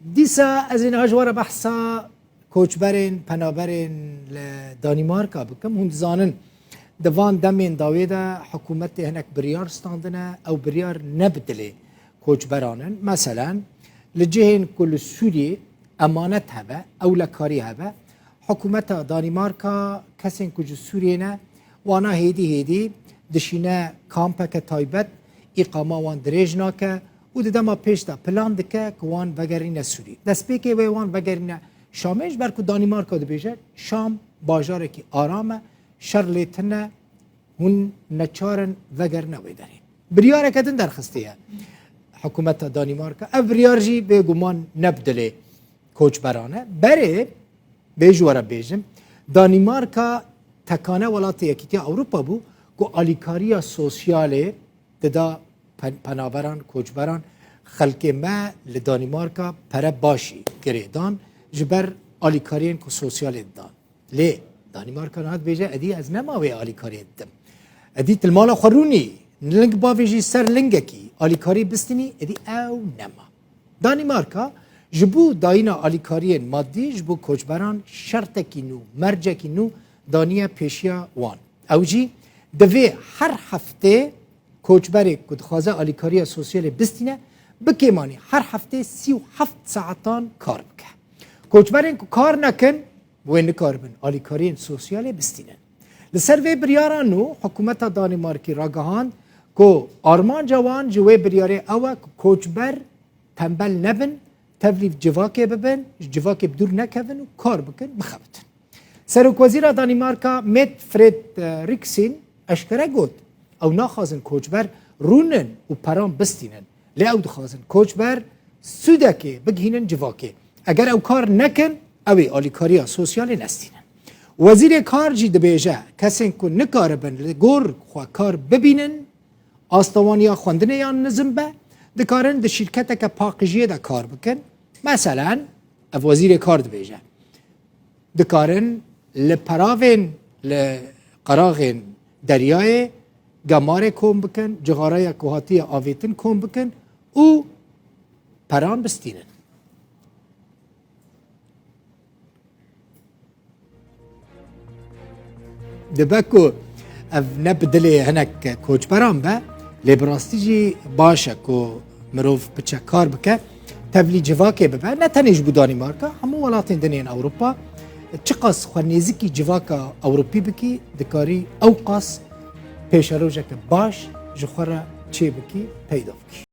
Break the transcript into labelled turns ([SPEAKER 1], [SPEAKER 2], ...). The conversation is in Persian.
[SPEAKER 1] دیسا از این هجوار بحثا کوچبرین پنابرین دانمارکا بکم هند زانن دوان دمین داویدا حکومت هناك بريار ستاندنا او بريار نبدله کوچبرانن مثلا لجهن كل سوري امانت هبه او لکاری هبه حکومت دانمارکا کسین کج سوریه وانا هیدی دشینه کامپک تایبت اقامه وان دریجنا که و دما پیش دا پلان دکه که وان بگرینه سوری دست پیکه وان بگرینه شامش برکو دانمارکا دو بیجه شام باجاره که آرامه شر لیتنه هون نچارن وگرنه ویداری بریاره کدن درخستیه حکومت دانمارکا او بریار جی به گمان نبدله کوچبرانه بره بیجواره بیجم دانمارکا تکانه ولاتی یکیتی اروپا بو که آلیکاریا سوسیاله ددا پنابران کوچبران خلق ما لدانمارکا پره باشی گریدان جبر آلیکارین که سوسیاله دان لی دانمارکا نهاد بیجه ادی از نماوی آلیکاری دم ادی تلمالا خورونی لنگ باویجی سر لنگکی آلیکاری بستنی ادی او نما دانمارکا جبو داینا آلیکارین مادی جبو کوچبران شرطکی نو مرجکی نو دانیه پیشیا وان او جی دوی هر هفته کوچبری کد خوازه آلیکاری سوسیال بستینه بکیمانی هر هفته 37 ساعتان کار بکه کوچبرین که کار نکن بوین کار بن آلیکارین سوسیال بستینه لسر وی بریارانو حکومت دانمارکی راگهان که آرمان جوان جوی بریاره اوه کوچبر تنبل نبن تفلیف جواکه ببن جواکه بدور نکون و کار بکن بخبتن سروک وزیر دانمارکا مت فرید ریکسین اشکره گود او ناخوازن کوچبر رونن و پرام بستینن لی او دخوازن کوچبر سودکه بگهینن جواکه اگر او کار نکن اوی آلیکاریا سوسیال نستینن وزیر کار جی دبیجه کسین که نکاره بن لگور خواه کار ببینن آستوانیا خوندنه یا نظم به دکارن ده شرکت که پاکجیه ده کار بکن مثلا او وزیر کار دبیجه دکارن لپراوین لقراغین دریای گماره کم بکن جغارای کوهاتی آویتن کم بکن او پران بستینن دبکو اف نبدلی هنک کوچ پران با لیبراستی جی باشه که مروف بچه کار بکه تبلی جواکه ببه نه تنیش بو دانمارکا همو ولاتین دنین اوروپا چقاس خوانیزی جواکا اوروپی بکی دکاری او قاس پیش روزه که باش جخوره چه بکی پیدا بکی